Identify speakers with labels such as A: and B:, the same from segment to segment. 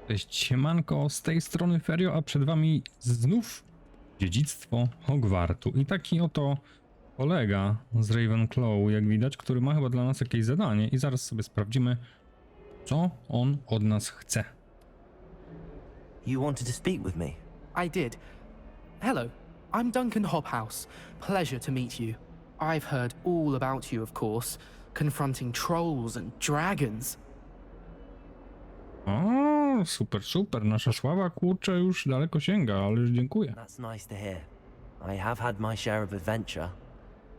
A: Cześć, siemanko, z tej strony Ferio, a przed wami znów dziedzictwo Hogwartu. I taki oto kolega z Ravenclaw, jak widać, który ma chyba dla nas jakieś zadanie i zaraz sobie sprawdzimy, co on od nas chce.
B: You wanted to speak with me?
C: I did. Hello, I'm Duncan Hobhouse. Pleasure to meet you. I've heard all about you, of course, confronting trolls and dragons.
A: O, super, super, nasza sława, kurczę, już daleko sięga, ale dziękuję.
B: That's nice to hear. I have had my share of adventure.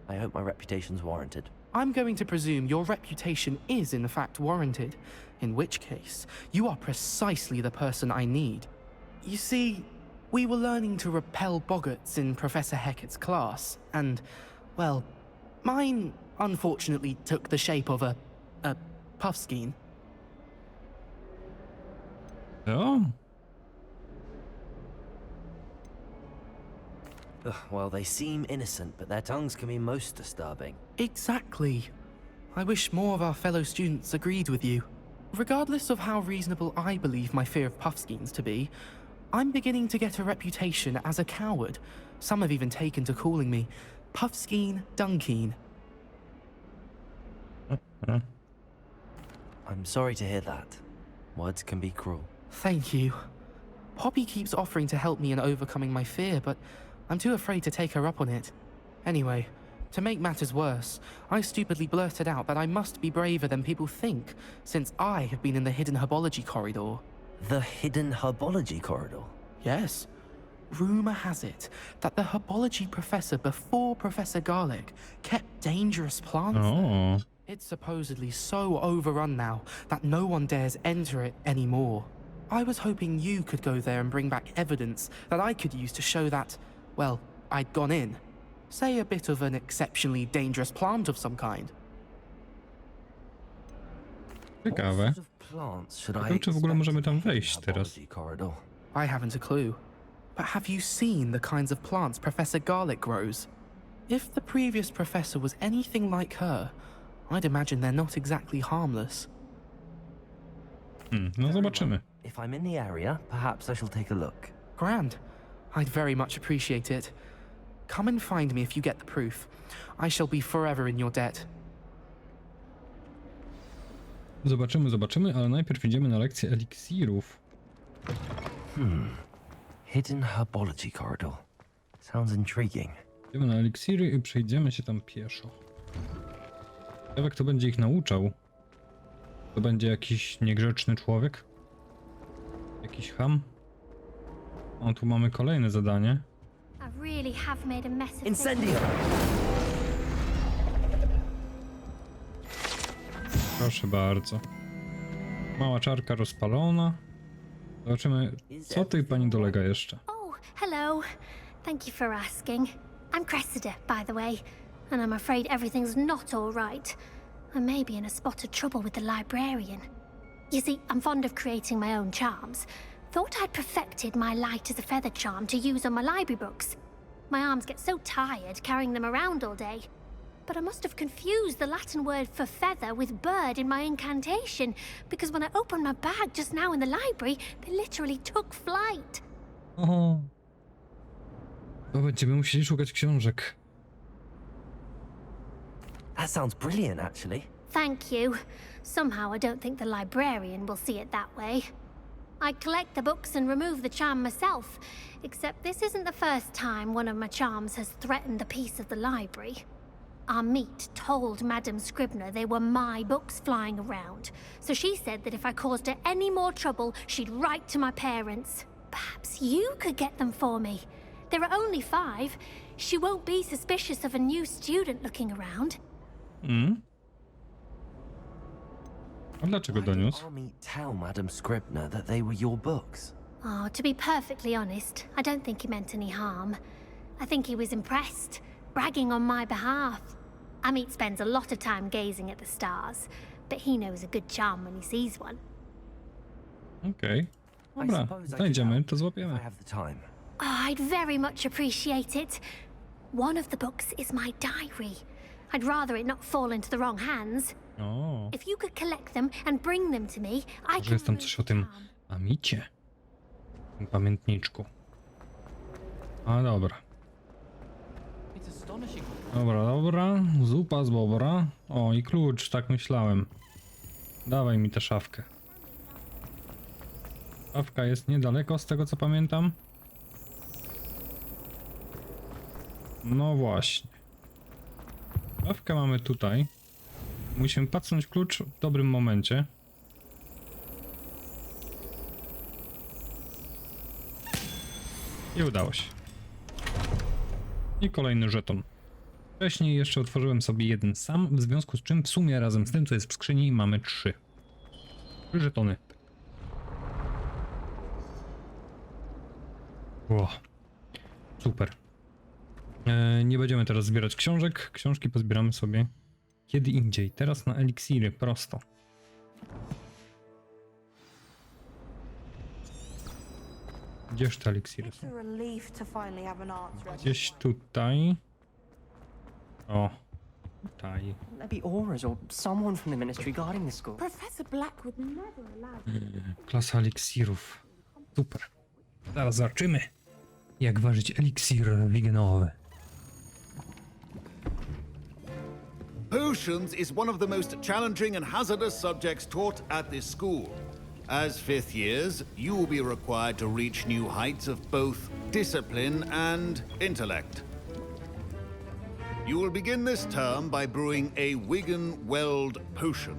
B: I hope my reputation's warranted.
C: I'm going to presume your reputation is in fact warranted, in which case, you are precisely the person I need. You see, we were learning to repel boggarts in Professor Hecat's class, and, well, mine unfortunately took the shape of a puffskein.
A: O,
B: Ugh, well, they seem innocent, but their tongues can be most disturbing.
C: Exactly. I wish more of our fellow students agreed with you. Regardless of how reasonable I believe my fear of puffskeins to be, I'm beginning to get a reputation as a coward. Some have even taken to calling me Puffskein Dunkeen.
B: I'm sorry to hear that. Words can be cruel.
C: Thank you. Poppy keeps offering to help me in overcoming my fear, but I'm too afraid to take her up on it. Anyway, to make matters worse, I stupidly blurted out that I must be braver than people think, since I have been in the hidden herbology corridor.
B: The hidden herbology corridor?
C: Yes. Rumor has it that the herbology professor before Professor Garlic kept dangerous plants there.
A: o,
C: It's supposedly so overrun now that no one dares enter it anymore. I was hoping you could go there and bring back evidence that I could use to show that, well, I'd gone in. Say a bit of an exceptionally dangerous plant of some kind.
A: ciekawe.
B: What sort of plants should I
A: Ciekawe, czy w ogóle
B: expect
A: możemy
B: in
A: tam
B: the
A: wejść
B: hidden
A: teraz.
B: herbology corridor?
C: I haven't a clue. But have you seen the kinds of plants Professor Garlic grows? If the previous professor was anything like her, I'd imagine they're not exactly harmless.
A: No zobaczymy.
B: If I'm in the area, perhaps I shall take a look.
C: Grand. I'd very much appreciate it. Come and find me if you get the proof. I shall be forever in your debt.
A: Zobaczymy, zobaczymy, ale najpierw idziemy na lekcję eliksirów.
B: Hidden herbology corridor. Sounds intriguing.
A: Idziemy na eliksiry i przejdziemy się tam pieszo. Ciekawe, kto będzie ich nauczał. To będzie jakiś niegrzeczny człowiek? Jakiś ham? O, tu mamy kolejne zadanie.
D: I really have made a mess of things.
B: Incendio!
A: Proszę bardzo. Mała czarka rozpalona. Zobaczymy, co tej pani dolega jeszcze.
D: Oh, hello. Thank you for asking. I'm Cressida, by the way, and I'm afraid everything's not all right. I may be in a spot of trouble with the librarian. You see, I'm fond of creating my own charms. Thought I'd perfected my light as a feather charm to use on my library books. My arms get so tired carrying them around all day. But I must have confused the Latin word for feather with bird in my incantation, because when I opened my bag just now in the library, they literally took flight.
A: O, to będziemy musieli szukać książek.
B: That sounds brilliant, actually.
D: Thank you. Somehow I don't think the librarian will see it that way. I collect the books and remove the charm myself, except this isn't the first time one of my charms has threatened the peace of the library. Our meet told Madame Scribner they were my books flying around, so she said that if I caused her any more trouble, she'd write to my parents. Perhaps you could get them for me. There are only 5. She won't be suspicious of a new student looking around.
A: A dlaczego
B: Why did
A: doniósł?
B: our meet tell Madame Scribner that they were your books?
D: Oh, to be perfectly honest, I don't think he meant any harm. I think he was impressed, bragging on my behalf. Amit spends a lot of time gazing at the stars, but he knows a good charm when he sees one.
A: Okej.
B: I
A: Dobra,
B: suppose I could
A: znajdziemy,
B: help
A: to
B: if
A: złapiemy.
B: I have the time.
D: Oh, I'd very much appreciate it. One of the books is my diary. I'd rather it not fall into the wrong hands.
A: O,
D: If you could collect them and bring them to me, I
A: może
D: can
A: jest tam
D: remove
A: coś
D: the
A: o tym
D: charm.
A: Amicie. W tym pamiętniczku. A dobra. Dobra. Zupa z bobra. O, i klucz, tak myślałem. Dawaj mi tę szafkę. Szafka jest niedaleko, z tego co pamiętam. No właśnie. Szafkę mamy tutaj. Musimy patrzeć klucz w dobrym momencie. I udało się. I kolejny żeton. Wcześniej jeszcze otworzyłem sobie jeden sam, w związku z czym w sumie razem z tym, co jest w skrzyni, mamy 3. 3 żetony. Ło. Super. Nie będziemy teraz zbierać książek. Książki pozbieramy sobie kiedy indziej. Teraz na eliksiry, prosto. Gdzież te eliksiry są? Gdzieś tutaj. O, tutaj.
E: Maybe Aura's or someone from the ministry guarding the school.
F: Professor Black would never allow.
A: Klasa eliksirów. Super. Zaraz zobaczymy, jak ważyć eliksir wigenowy.
G: Potions is one of the most challenging and hazardous subjects taught at this school. As fifth years, you will be required to reach new heights of both discipline and intellect. You will begin this term by brewing a Wigan-Weld potion.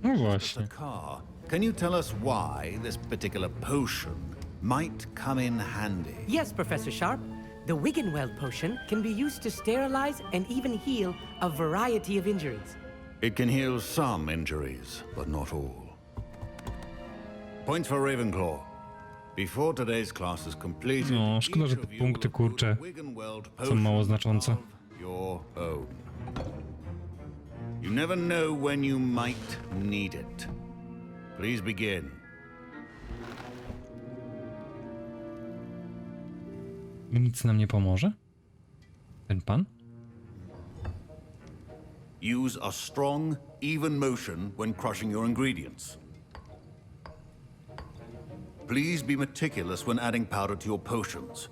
A: No właśnie.
G: Mr. Carr, can you tell us why this particular potion might come in handy?
H: Yes, Professor Sharp. The Wigan-Weld potion can be used to sterilize and even heal a variety of injuries.
G: It can heal some injuries, but not all. Points for Ravenclaw. Before today's class is completed,
A: No, szkoda, że
G: each
A: te
G: of you
A: punkty,
G: will
A: kurczę,
G: brew a Wigan-Weld
A: są mało
G: potion
A: znaczące.
G: of your own. You never know when you might need it. Please begin.
A: Nic nam nie pomoże? Ten pan?
G: Use a strong, even motion when crushing your ingredients. Please be meticulous when adding powder to your potions.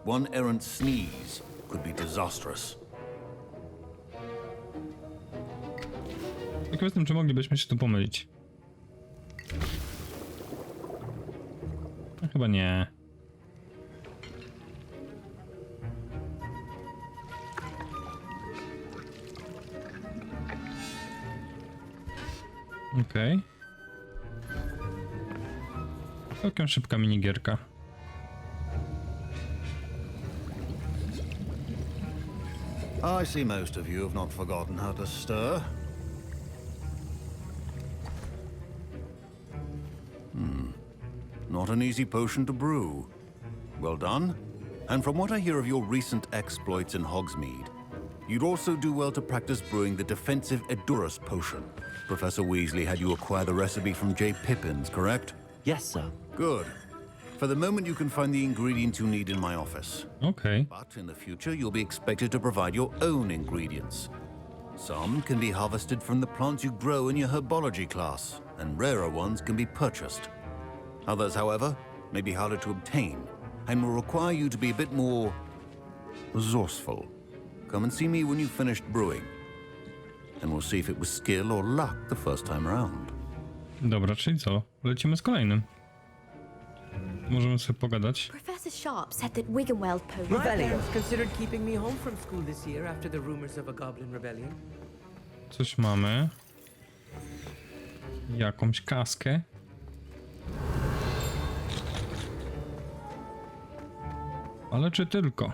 G: One errant sneeze could be disastrous.
A: Tylko jestem, czy moglibyśmy się tu pomylić? No, chyba nie. Okej. Całkiem szybka minigierka.
G: I see most of you have not forgotten how to stir. Not an easy potion to brew. Well done. And from what I hear of your recent exploits in Hogsmeade, you'd also do well to practice brewing the defensive Edurus potion. Professor Weasley had you acquire the recipe from J. Pippins, correct?
B: Yes, sir.
G: Good. For the moment, you can find the ingredients you need in my office.
A: Okej.
G: But in the future, you'll be expected to provide your own ingredients. Some can be harvested from the plants you grow in your herbology class, and rarer ones can be purchased. Others, however, may be harder to obtain, and will require you to be a bit more resourceful. Come and see me when you've finished brewing, and we'll see if it was skill or luck the first time around.
A: Dobra, czyli co? Lecimy z kolejnym. Możemy sobie pogadać.
F: Professor Sharp said that Wigan-Weld potion.
H: My
E: Rebellion.
H: parents considered keeping me home from school this year after the rumors of a goblin rebellion.
A: Coś mamy. Jakąś kaskę. Ale czy tylko?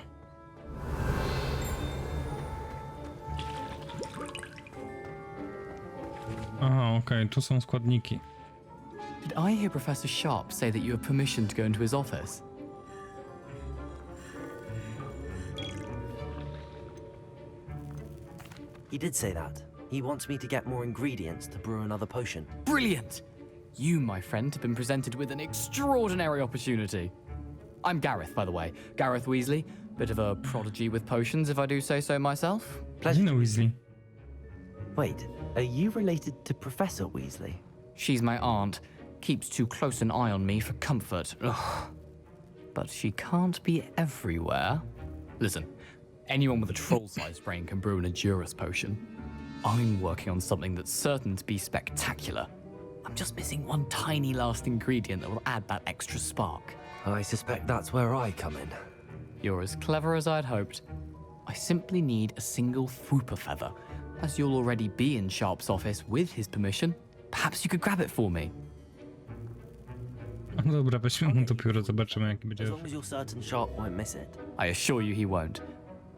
A: Aha, okej, tu są składniki.
I: Did I hear Professor Sharp say that you have permission to go into his office?
B: He did say that. He wants me to get more ingredients to brew another potion.
I: Brilliant! You, my friend, have been presented with an extraordinary opportunity. I'm Gareth, by the way. Gareth Weasley. Bit of a prodigy with potions, if I do say so myself.
A: Gina Weasley.
B: Wait, are you related to Professor Weasley?
I: She's my aunt. keeps too close an eye on me for comfort. Ugh. But she can't be everywhere. Listen, anyone with a troll-sized brain can brew an Endurance potion. I'm working on something that's certain to be spectacular. I'm just missing one tiny last ingredient that will add that extra spark.
B: I suspect that's where I come in.
I: You're as clever as I'd hoped. I simply need a single Fwooper feather. As you'll already be in Sharp's office with his permission, perhaps you could grab it for me.
A: No dobra, weźmy mu to pióro, zobaczymy jaki będzie
B: As long as you're certain Sharp won't miss it.
I: I assure you he won't.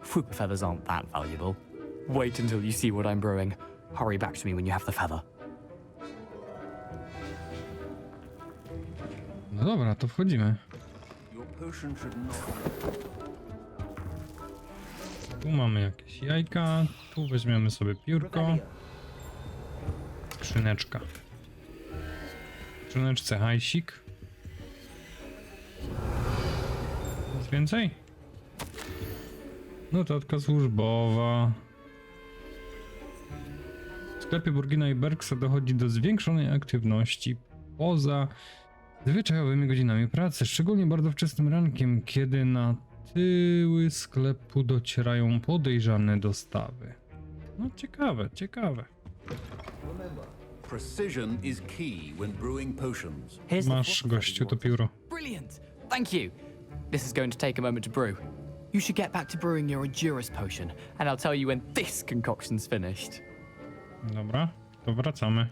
I: Fwooper feathers aren't that valuable. Wait until you see what I'm brewing. Hurry back to me when you have the feather.
A: No dobra, to wchodzimy. Tu mamy jakieś jajka, tu weźmiemy sobie piórko. Skrzyneczka. W skrzyneczce hajsik. Nic więcej? Notatka służbowa. W sklepie Burgina i Bergsa dochodzi do zwiększonej aktywności poza zwyczajowymi godzinami pracy, szczególnie bardzo wczesnym rankiem, kiedy na tyły sklepu docierają podejrzane dostawy. No ciekawe, ciekawe.
G: Precision is key when brewing potions.
A: Masz, gościu, to pióro.
I: Brilliant! Thank you! This is going to take a moment to brew. You should get back to brewing your Endurance potion, and I'll tell you when this concoction's finished.
A: Dobra, to wracamy.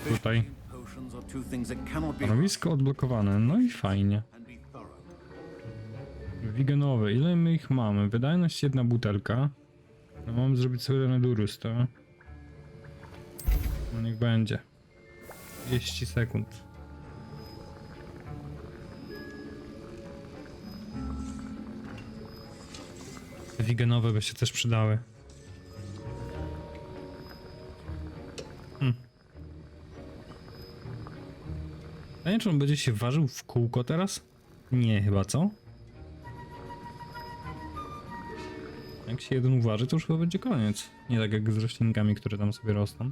A: Tutaj.
G: Potions are two things that cannot be
A: Stanowisko odblokowane, no i fajnie.
G: and be thorough.
A: Wiganowe, ile my ich mamy? Wydajność 1 butelka. No mam zrobić sobie Endurus, to... No niech będzie. 30 sekund. Te wiganowe by się też przydały. A nie, czy on będzie się ważył w kółko teraz? Nie, chyba, co? Jak się jeden uważy, to już chyba będzie koniec. Nie tak jak z roślinkami, które tam sobie rosną.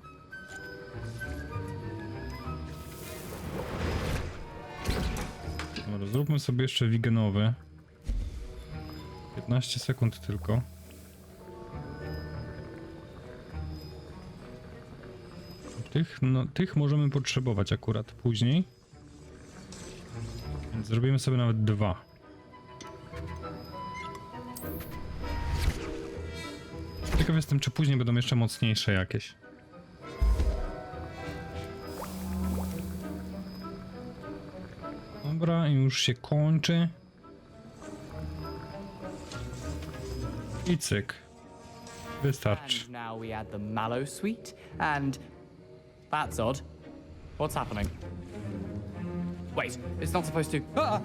A: Dobra, zróbmy sobie jeszcze wiganowy. 15 sekund tylko. Tych możemy potrzebować akurat później. Więc zrobimy sobie nawet 2. Ciekaw jestem, czy później będą jeszcze mocniejsze jakieś. Dobra, i już się kończy. I cyk. Wystarczy.
I: And now we add the mallow sweet, and that's odd. What's happening? Wait, it's not supposed to. Ah!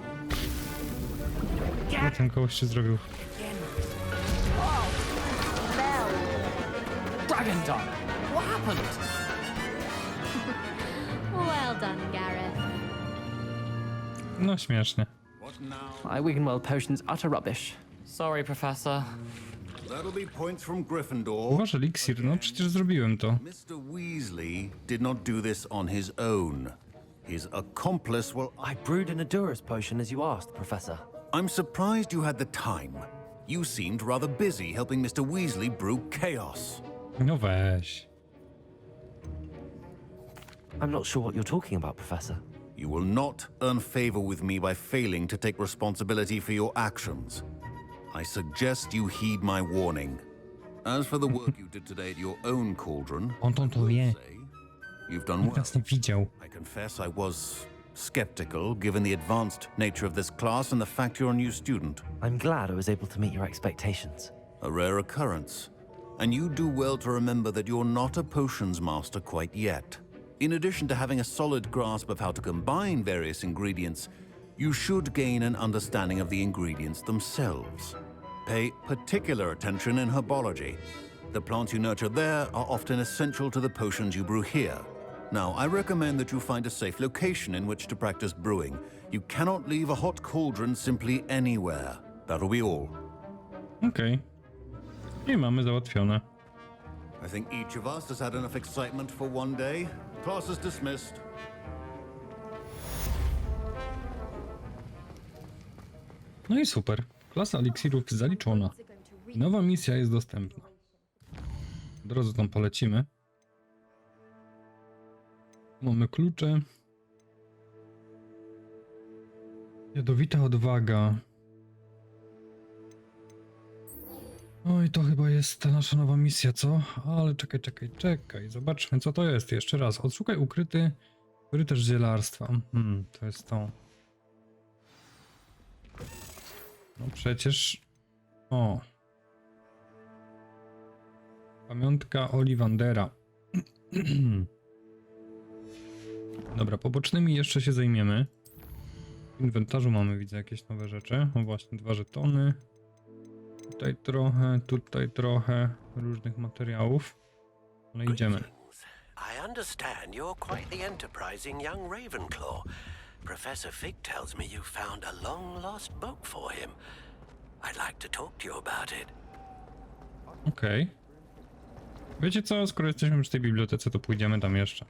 A: Co ten kogoś się zrobił?
I: Dragon tongue! What happened?
D: Well done, Gareth.
A: No śmiesznie.
G: What now?
E: My Wiggenweld potion's utter rubbish.
I: Sorry, Professor.
G: That'll be points from Gryffindor.
A: Uważ, Eliksir, no przecież zrobiłem to.
G: Mr. Weasley did not do this on his own. His accomplice will...
B: I brewed an Endurance potion as you asked, Professor.
G: I'm surprised you had the time. You seemed rather busy helping Mr. Weasley brew chaos.
A: No weź.
B: I'm not sure what you're talking about, Professor.
G: You will not earn favor with me by failing to take responsibility for your actions. I suggest you heed my warning. As for the work you did today at your own cauldron,
A: On to wie.
G: say you've done
A: Nikt
G: well.
A: nas nie widział.
G: I confess I was skeptical given the advanced nature of this class and the fact you're a new student.
B: I'm glad I was able to meet your expectations.
G: A rare occurrence. And you do well to remember that you're not a potions master quite yet. In addition to having a solid grasp of how to combine various ingredients, you should gain an understanding of the ingredients themselves. Pay particular attention in herbology. The plants you nurture there are often essential to the potions you brew here. Now, I recommend that you find a safe location in which to practice brewing. You cannot leave a hot cauldron simply anywhere. That'll be all.
A: Okej. I mamy załatwione.
G: I think each of us has had enough excitement for one day. Class is dismissed.
A: No i super. Klasa Eliksirów zaliczona. Nowa misja jest dostępna. Od razu tam polecimy. Mamy klucze. Jadowita odwaga. Oj, to chyba jest ta nasza nowa misja, co? Ale czekaj. Zobaczmy, co to jest. Jeszcze raz. Odszukaj ukryty korytarz zielarstwa. To jest to. No przecież... O. Pamiątka Ollivandera. Dobra, pobocznymi jeszcze się zajmiemy. W inwentarzu mamy, widzę, jakieś nowe rzeczy. O właśnie, 2 żetony. Tutaj trochę różnych materiałów. No idziemy.
J: I understand you're quite the enterprising young Ravenclaw. Professor Fig tells me you found a long-lost book for him. I'd like to talk to you about it.
A: Okej. Wiecie co, skoro jesteśmy przy tej bibliotece, to pójdziemy tam jeszcze.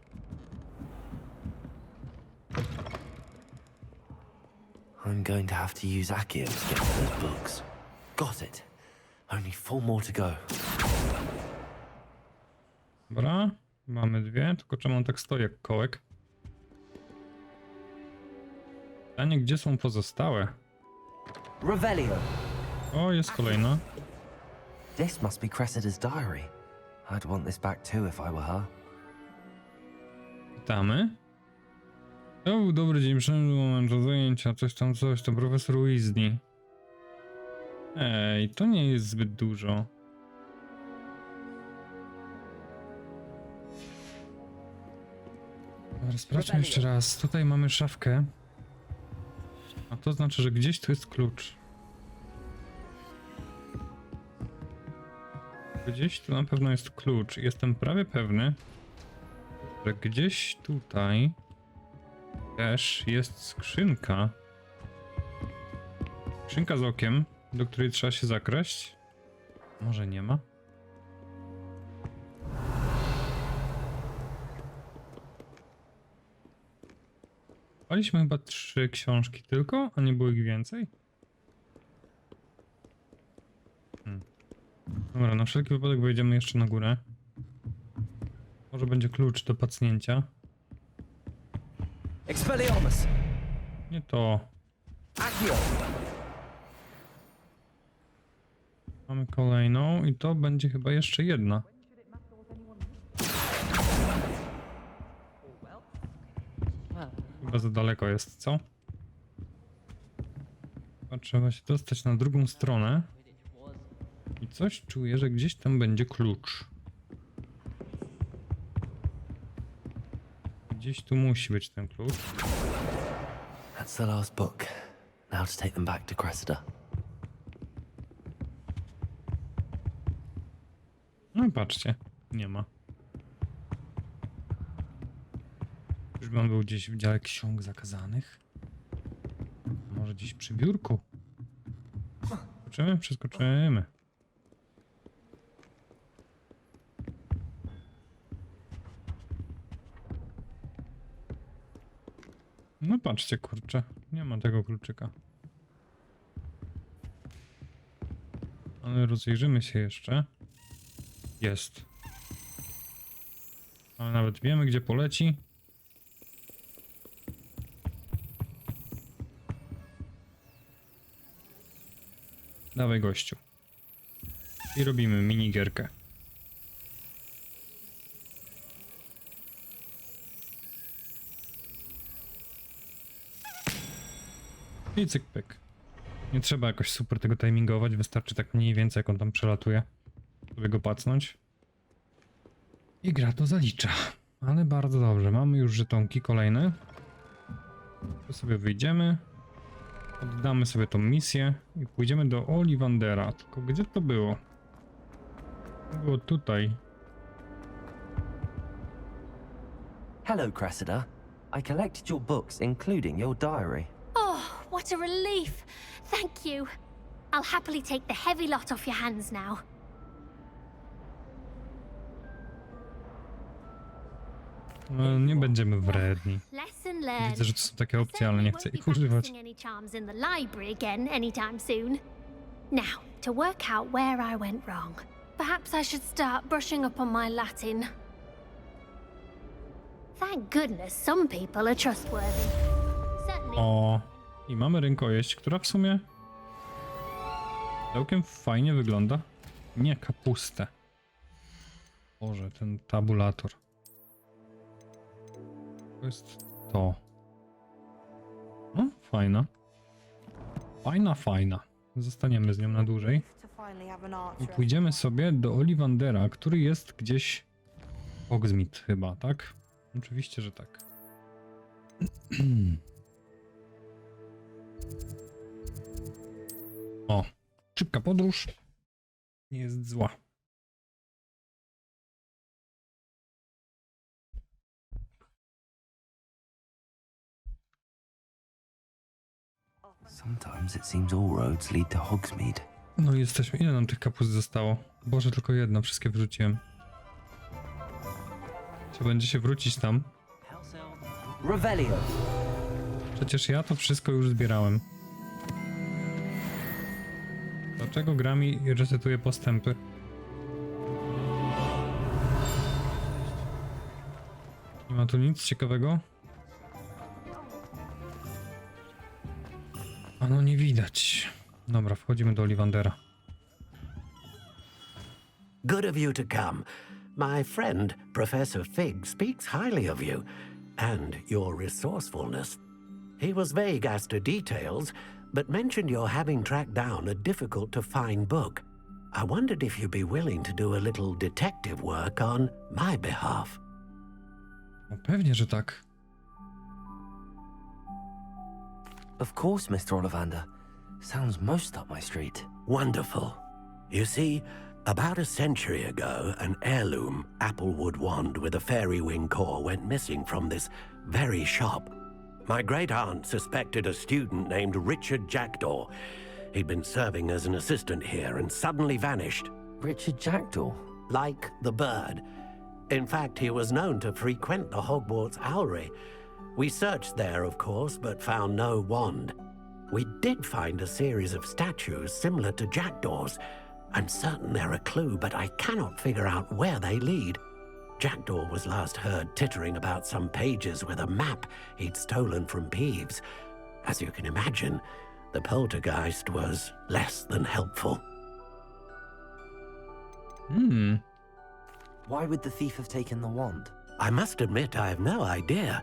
B: I'm going to have to use Accio to get to those books. Got it. Only 4 more to go.
A: Dobra, mamy 2, tylko czemu on tak stoi jak kołek? Pytanie, gdzie są pozostałe?
B: Revelio.
A: O, jest kolejna.
B: This must be Cressida's diary. I'd want this back too if I were her.
A: Witamy. To był dobry dzień, przynajmniej moment do zajęcia, coś tam, to profesor Weasley. Ej, to nie jest zbyt dużo. Dobra, sprawdźmy jeszcze raz. Tutaj mamy szafkę. A to znaczy, że gdzieś tu jest klucz. Gdzieś tu na pewno jest klucz. Jestem prawie pewny, że gdzieś tutaj też jest skrzynka. Skrzynka z okiem, do której trzeba się zakraść. Może nie ma? Paliśmy chyba 3 książki tylko, a nie było ich więcej? Dobra, na wszelki wypadek wejdziemy jeszcze na górę. Może będzie klucz do pacnięcia.
B: Expelliarmus.
A: Nie to.
B: Accio.
A: Mamy kolejną i to będzie chyba jeszcze jedna. Chyba za daleko jest, co? Chyba trzeba się dostać na drugą stronę. I coś czuję, że gdzieś tam będzie klucz. Gdzieś tu musi być ten klucz.
B: That's the last book. Now to take them back to Cressida.
A: No i patrzcie, nie ma. Czyżby on był gdzieś w dziale ksiąg zakazanych? Może gdzieś przy biurku? Przeskoczymy. No patrzcie, kurczę, nie ma tego kluczyka. Ale rozejrzymy się jeszcze. Jest. Ale nawet wiemy, gdzie poleci. Dawaj, gościu. I robimy minigierkę. I cyk pyk. Nie trzeba jakoś super tego timingować, wystarczy tak mniej więcej, jak on tam przelatuje. Sobie go pacnąć. I gra to zalicza. Ale bardzo dobrze, mamy już żetonki kolejne. Tu sobie wyjdziemy. Oddamy sobie tą misję i pójdziemy do Ollivandera. Tylko gdzie to było? Było tutaj.
B: Hello, Cressida. I collected your books, including your diary.
D: Oh, what a relief. Thank you. I'll happily take the heavy lot off your hands now.
A: No, nie będziemy wredni.
D: Lesson and learn.
A: Widzę, że to są takie
D: I
A: opcje, ale nie
D: certainly
A: chcę
D: won't be
A: ich używać.
D: practicing any charms in the library again anytime soon. Now, to work out where I went wrong. Perhaps I should start brushing up on my Latin. Thank goodness some people are trustworthy. Certainly.
A: O, i mamy rękojeść, która w sumie całkiem fajnie wygląda. Nie kapustę. Boże, ten tabulator. To jest to. No, fajna. Fajna. Zostaniemy z nią na dłużej. I pójdziemy sobie do Ollivandera, który jest gdzieś w Hogsmeade chyba, tak? Oczywiście, że tak. O, szybka podróż. Nie jest zła.
B: Sometimes it seems all roads lead to Hogsmeade.
A: No i jesteśmy. Ile nam tych kapust zostało? Boże, tylko jedno. Wszystkie wrzuciłem. Trzeba będzie się wrócić tam.
H: Revelio.
A: Przecież ja to wszystko już zbierałem. Dlaczego gra mi resetuje postępy? Nie ma tu nic ciekawego? A no nie widać. Dobra, wchodzimy do Ollivandera.
J: Good of you to come. My friend, Professor Fig, speaks highly of you and your resourcefulness. He was vague as to details, but mentioned your having tracked down a difficult-to-find book. I wondered if you'd be willing to do a little detective work on my behalf.
A: No pewnie, że tak.
B: Of course, Mr. Ollivander. Sounds most up my street.
J: Wonderful. You see, about a century ago, an heirloom applewood wand with a fairy wing core went missing from this very shop. My great-aunt suspected a student named Richard Jackdaw. He'd been serving as an assistant here and suddenly vanished.
B: Richard Jackdaw?
J: Like the bird. In fact, he was known to frequent the Hogwarts Owlery. We searched there, of course, but found no wand. We did find a series of statues similar to Jackdaw's. I'm certain they're a clue, but I cannot figure out where they lead. Jackdaw was last heard tittering about some pages with a map he'd stolen from Peeves. As you can imagine, the poltergeist was less than helpful.
B: Why would the thief have taken the wand?
J: I must admit I have no idea.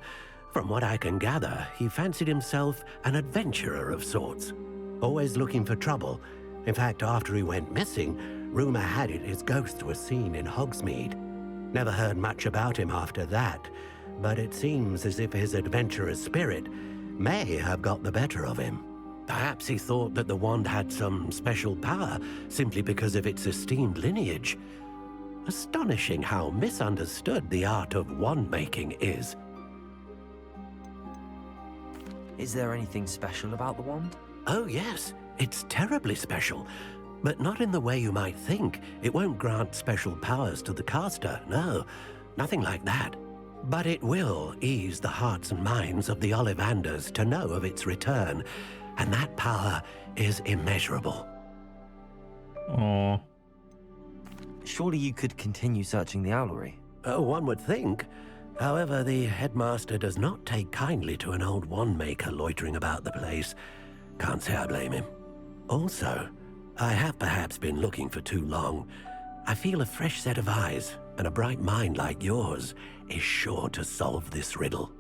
J: From what I can gather, he fancied himself an adventurer of sorts, always looking for trouble. In fact, after he went missing, rumor had it his ghost was seen in Hogsmeade. Never heard much about him after that, but it seems as if his adventurous spirit may have got the better of him. Perhaps he thought that the wand had some special power simply because of its esteemed lineage. Astonishing how misunderstood the art of wand-making is.
B: Is there anything special about the wand?
J: Oh yes, it's terribly special. But not in the way you might think. It won't grant special powers to the caster, no. Nothing like that. But it will ease the hearts and minds of the Ollivanders to know of its return. And that power is immeasurable.
A: O,
B: Surely you could continue searching the owlery.
J: Oh, one would think. However, the headmaster does not take kindly to an old wand-maker loitering about the place. Can't say I blame him. Also, I have perhaps been looking for too long. I feel a fresh set of eyes and a bright mind like yours is sure to solve this riddle.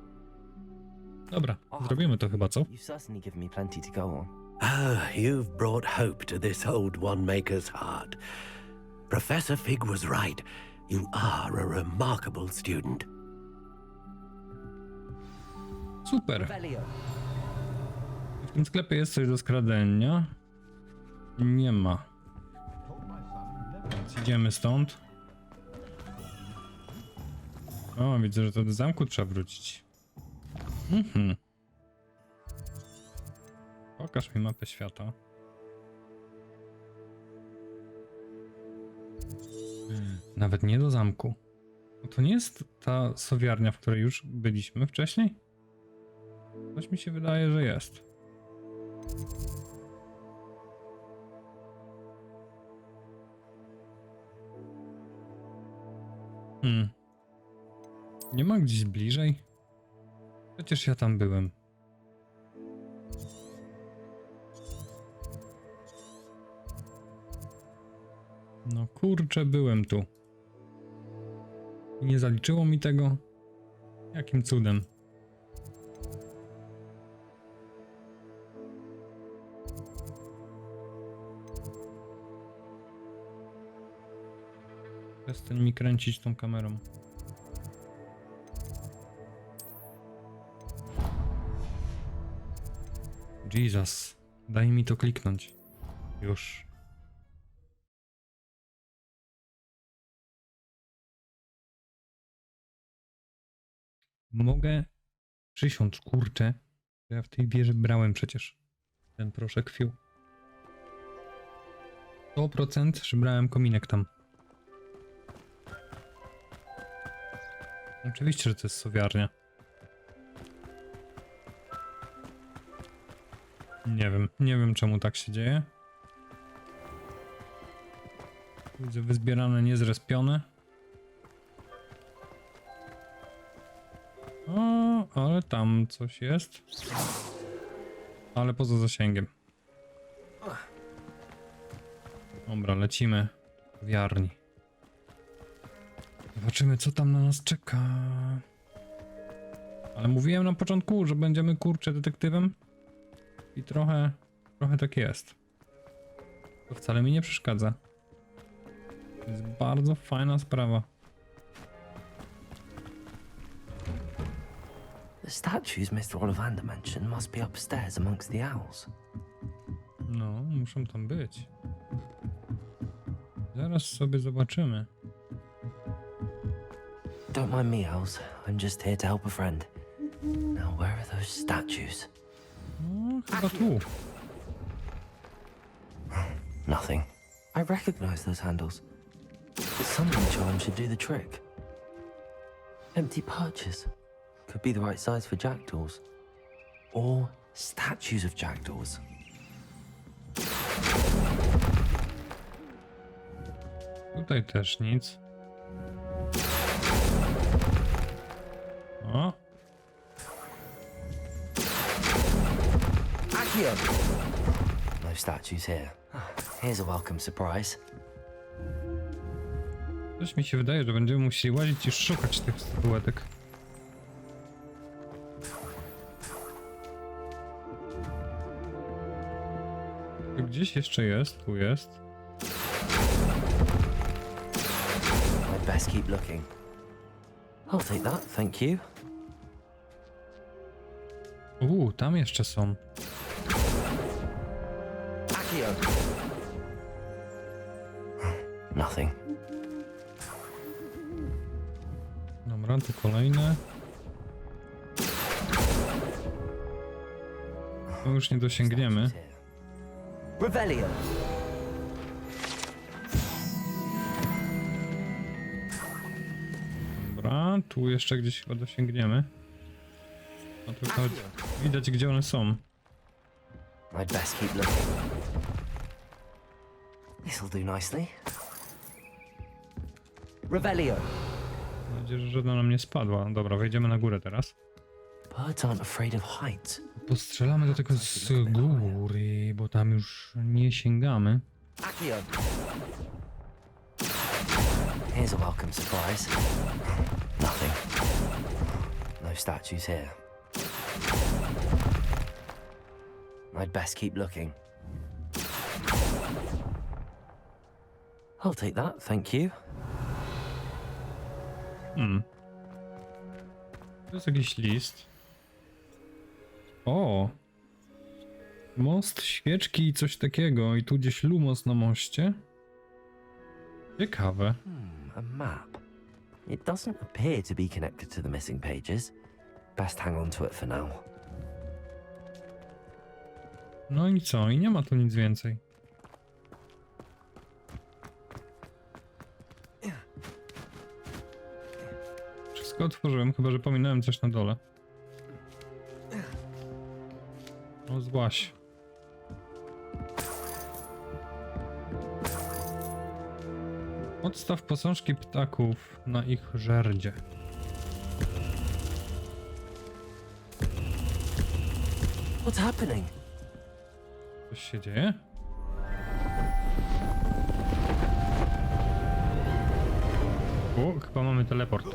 A: dobra, zrobimy to chyba, co?
B: You've certainly given me plenty to go on.
J: Ah, you've brought hope to this old wand-maker's heart. Professor Fig was right. You are a remarkable student.
A: Super.
H: Revelio.
A: W tym sklepie jest coś do skradania. Nie ma. Więc idziemy stąd. O, widzę, że to do zamku trzeba wrócić. Pokaż mi mapę świata. Nawet nie do zamku. To nie jest ta sowiarnia, w której już byliśmy wcześniej? Coś mi się wydaje, że jest. Nie ma gdzieś bliżej? Przecież ja tam byłem. No kurczę, byłem tu. I nie zaliczyło mi tego? Jakim cudem? Przestań mi kręcić tą kamerą. Jesus, daj mi to kliknąć. Już. Mogę przysiąc, kurczę, że ja w tej wieży brałem przecież ten proszek fiu. 100%, że brałem kominek tam. Oczywiście, że to jest sowiarnia. Nie wiem czemu tak się dzieje. Widzę wyzbierane, niezrespione. O, ale tam coś jest. Ale poza zasięgiem. Dobra, lecimy w wiarni. Zobaczymy, co tam na nas czeka. Ale mówiłem na początku, że będziemy kurczę detektywem. I trochę tak jest. To wcale mi nie przeszkadza. To jest bardzo fajna sprawa.
B: The statues Mr. Ollivander mentioned must be upstairs amongst the owls.
A: No, muszą tam być. Zaraz sobie zobaczymy.
B: Don't mind me, owls. I'm just here to help a friend. Now, where are those statues?
A: No, chyba tu.
B: Nothing. I recognize those handles. But someone charm should do the trick. Empty perches. Could be the right size for jackdaws. Or statues of jackdaws.
A: Tutaj też nic. O.
B: No statues here. Here's a welcome surprise.
A: Coś mi się wydaje, że będziemy musieli łazić i szukać tych statuetek. Tu gdzieś jeszcze jest, tu jest.
B: I'd best keep looking. I'll take that, thank you.
A: Tam jeszcze są.
B: Nothing.
A: Dobra, tu kolejne. To już nie dosięgniemy.
H: Revelio.
A: Dobra, tu jeszcze gdzieś chyba dosięgniemy. A tu nawet widać, gdzie one są.
B: I'd best keep looking. This'll do nicely.
H: Revelio.
A: Mam nadzieję, że żadna nam nie spadła. Dobra, wejdziemy na górę teraz.
B: Birds aren't afraid of heights.
A: Postrzelamy do tego z góry, bo tam już nie sięgamy.
B: Here's a welcome surprise. Nothing. No statues here. I'd best keep looking. I'll take that, thank you.
A: To jest jakiś list. O! Most, świeczki i coś takiego. I tu gdzieś lumos na moście. Ciekawe.
B: A map. It doesn't appear to be connected to the missing pages. Best hang on to it for now.
A: No i co? I nie ma tu nic więcej. Wszystko otworzyłem, chyba że pominąłem coś na dole. No zgłaś. Odstaw posążki ptaków na ich żerdzie.
B: What's happening?
A: Coś się dzieje? O, chyba mamy teleport.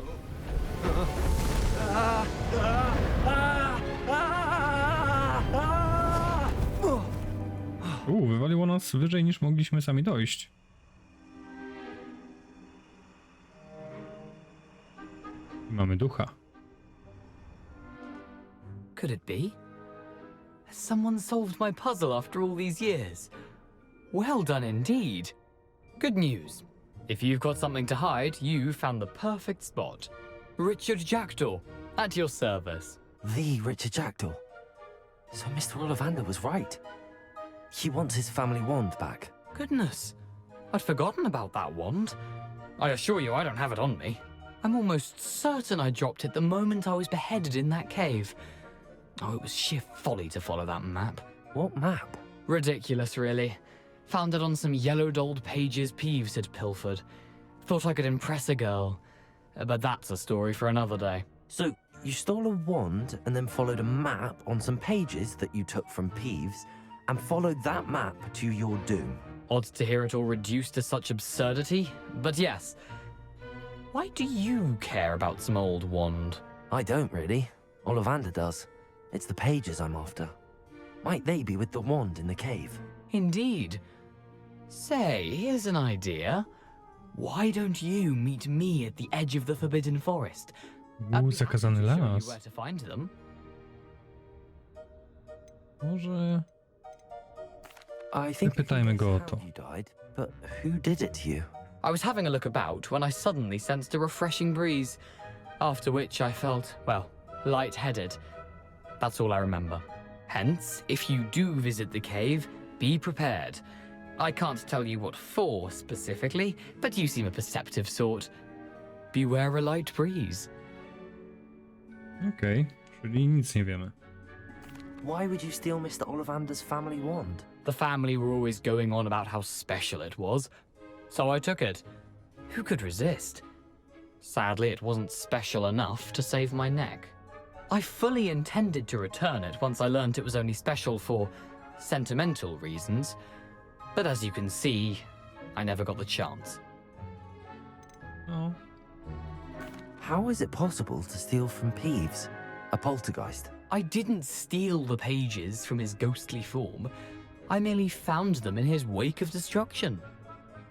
A: Wywaliło nas wyżej niż mogliśmy sami dojść. I mamy ducha.
I: Could it be? Has someone solved my puzzle after all these years? Well done indeed. Good news. If you've got something to hide, you found the perfect spot. Richard Jackdaw, at your service.
B: The Richard Jackdaw. So Mr. Ollivander was right. He wants his family wand back.
I: Goodness, I'd forgotten about that wand. I assure you I don't have it on me. I'm almost certain I dropped it the moment I was beheaded in that cave. Oh, it was sheer folly to follow that map.
B: What map?
I: Ridiculous, really. Found it on some yellowed old pages Peeves had pilfered. Thought I could impress a girl. But that's a story for another day.
B: So, you stole a wand and then followed a map on some pages that you took from Peeves and followed that map to your doom.
I: Odd to hear it all reduced to such absurdity, but yes. Why do you care about some old wand?
B: I don't really. Ollivander does. It's the pages I'm after. Might they be with the wand in the cave?
I: Indeed. Say, here's an idea. Why don't you meet me at the edge of the Forbidden Forest? I'd be
A: Zakazany
I: happy to show you
A: las.
I: where to find them.
A: Może...
B: I think
A: Zapytajmy go o to.
B: how you died, but who did it to you?
I: I was having a look about when I suddenly sensed a refreshing breeze, after which I felt, well, lightheaded. That's all I remember. Hence, if you do visit the cave, be prepared. I can't tell you what for specifically, but you seem a perceptive sort. Beware a light breeze.
A: Okej, czyli nic nie wiemy.
B: Why would you steal Mr. Ollivander's family wand?
I: The family were always going on about how special it was, so I took it. Who could resist? Sadly, it wasn't special enough to save my neck. I fully intended to return it once I learned it was only special for sentimental reasons, but as you can see, I never got the chance.
A: No,
B: How is it possible to steal from Peeves, a poltergeist?
I: I didn't steal the pages from his ghostly form. I merely found them in his wake of destruction.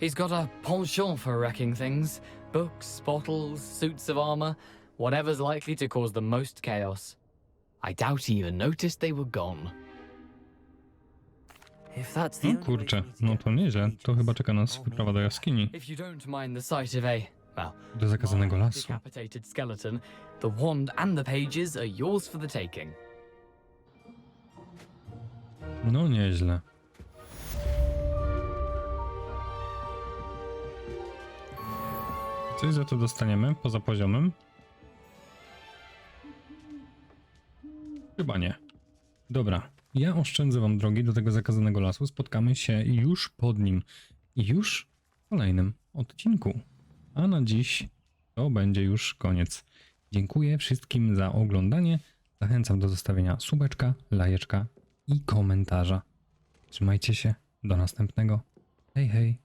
I: He's got a penchant for wrecking things. Books, bottles, suits of armor, whatever's likely to cause the most chaos. I doubt he even noticed they were gone.
B: If that's the
A: no
B: only way
A: kurczę,
B: for me to
A: no
B: get
A: to nieźle.
B: pages,
A: To chyba czeka nas wyprawa do jaskini.
I: If you don't mind the sight of a, well,
A: Do zakazanego lasu.
I: decapitated skeleton, the wand and the pages are yours for the taking.
A: No nieźle. Coś za to dostaniemy poza poziomem? Chyba nie. Dobra, ja oszczędzę wam drogi do tego zakazanego lasu. Spotkamy się już pod nim. I już w kolejnym odcinku. A na dziś to będzie już koniec. Dziękuję wszystkim za oglądanie. Zachęcam do zostawienia subeczka, lajeczka i komentarza. Trzymajcie się. Do następnego. Hej, hej.